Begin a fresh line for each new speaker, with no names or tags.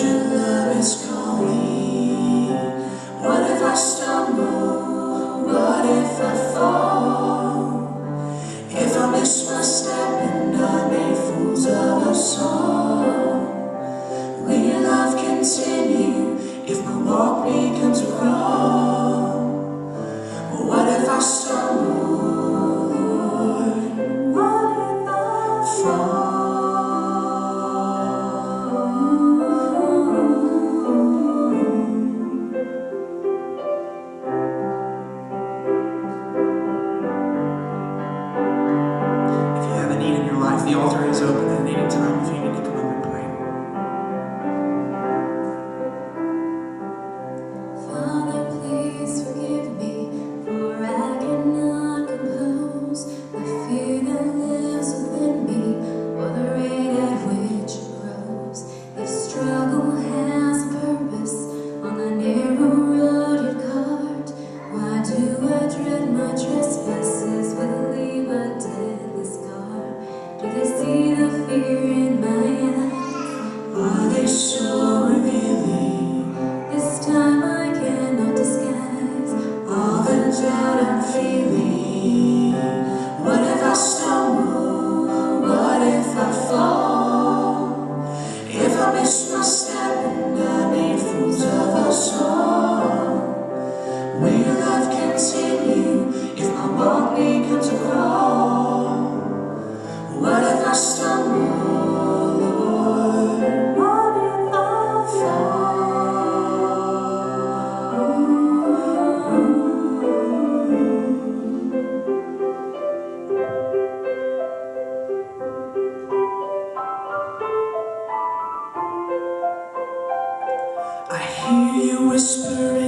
your love is calling? What if I stumble? What if I fall? If I miss my step and I make fools of us all, will your love continue if my walk becomes a crawl? What if I stumble, Lord? What if I fall? The altar is open at any time if you need to come up and pray.
Father, please forgive me, for I cannot compose the fear that lives within me, or the rate at which it grows. If struggle has a purpose on the narrow road you've carved, why do I dread my trespasses with leave a deadly scar? Do they see the fear in my eyes?
Are they so revealing?
This time I cannot disguise
all the doubt I'm feeling. What if I stumble? What if I fall? If I miss my step and I make fools of us all, will your love continue if my walk becomes a crawl? What if I stumble, Lord? What if I fall? I hear you whispering